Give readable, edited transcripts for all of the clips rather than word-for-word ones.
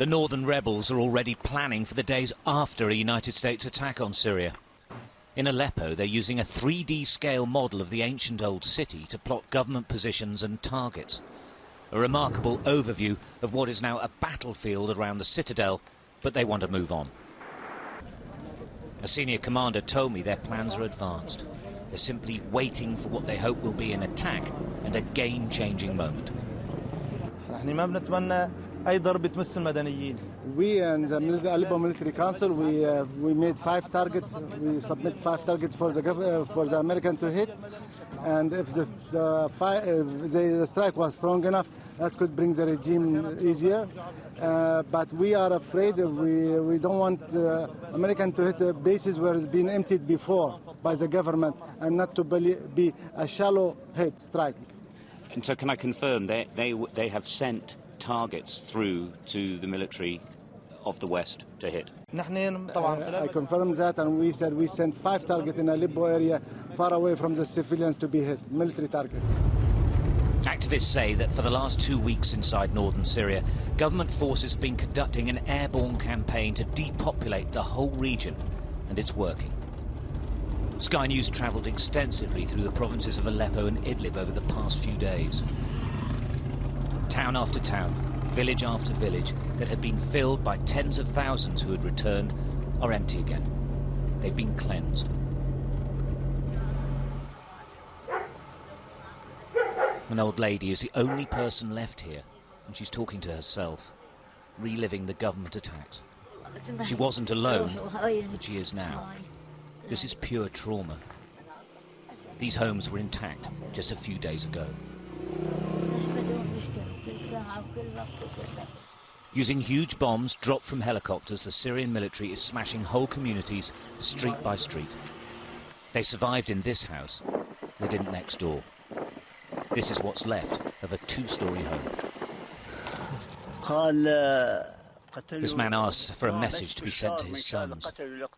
The northern rebels are already planning for the days after a United States attack on Syria. In Aleppo, they're using a 3D scale model of the ancient old city to plot government positions and targets. A remarkable overview of what is now a battlefield around the citadel, but they want to move on. A senior commander told me their plans are advanced. They're simply waiting for what they hope will be an attack and a game-changing moment. We and the Aleppo Military Council, we made 5 targets. We submit 5 targets for the American to hit, and if the strike was strong enough, that could bring the regime easier. But we are afraid we don't want the American to hit the bases where it's been emptied before by the government, and not to be a shallow hit strike. And so, can I confirm they have sent targets through to the military of the West to hit? I confirm that, and we said we sent 5 targets in Aleppo area, far away from the civilians to be hit, military targets. Activists say that for the last 2 weeks inside northern Syria, government forces have been conducting an airborne campaign to depopulate the whole region, and it's working. Sky News travelled extensively through the provinces of Aleppo and Idlib over the past few days. Town after town, village after village that had been filled by tens of thousands who had returned are empty again. They've been cleansed. An old lady is the only person left here, and she's talking to herself, reliving the government attacks. She wasn't alone, but she is now. This is pure trauma. These homes were intact just a few days ago. Using huge bombs dropped from helicopters, the Syrian military is smashing whole communities street by street. They survived in this house. They didn't next door. This is what's left of a 2-story home. This man asks for a message to be sent to his sons,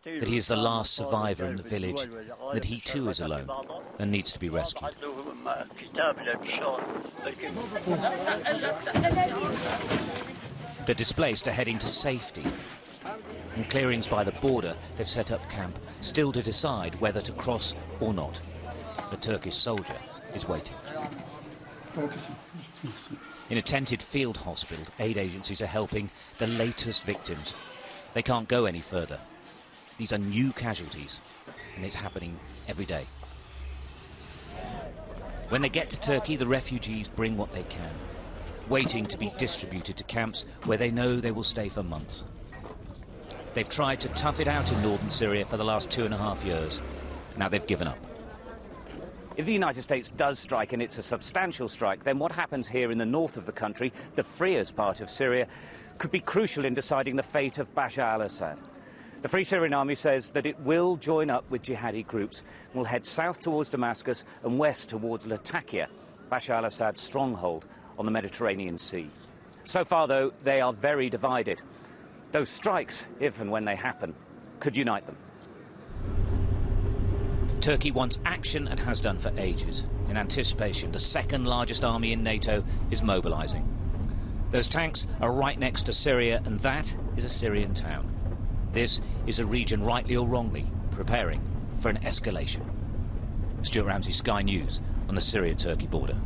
that he is the last survivor in the village, that he too is alone and needs to be rescued. The displaced are heading to safety. In clearings by the border, they've set up camp, still to decide whether to cross or not. A Turkish soldier is waiting. In a tented field hospital, aid agencies are helping the latest victims. They can't go any further. These are new casualties, and it's happening every day. When they get to Turkey, the refugees bring what they can, waiting to be distributed to camps where they know they will stay for months. They've tried to tough it out in northern Syria for the last 2.5 years. Now they've given up. If the United States does strike, and it's a substantial strike, then what happens here in the north of the country, the freest part of Syria, could be crucial in deciding the fate of Bashar al-Assad. The Free Syrian Army says that it will join up with jihadi groups and will head south towards Damascus and west towards Latakia, Bashar al-Assad's stronghold on the Mediterranean Sea. So far, though, they are very divided. Those strikes, if and when they happen, could unite them. Turkey wants action and has done for ages. In anticipation, the second largest army in NATO is mobilizing. Those tanks are right next to Syria, and that is a Syrian town. This is a region, rightly or wrongly, preparing for an escalation. Stuart Ramsey, Sky News, on the Syria-Turkey border.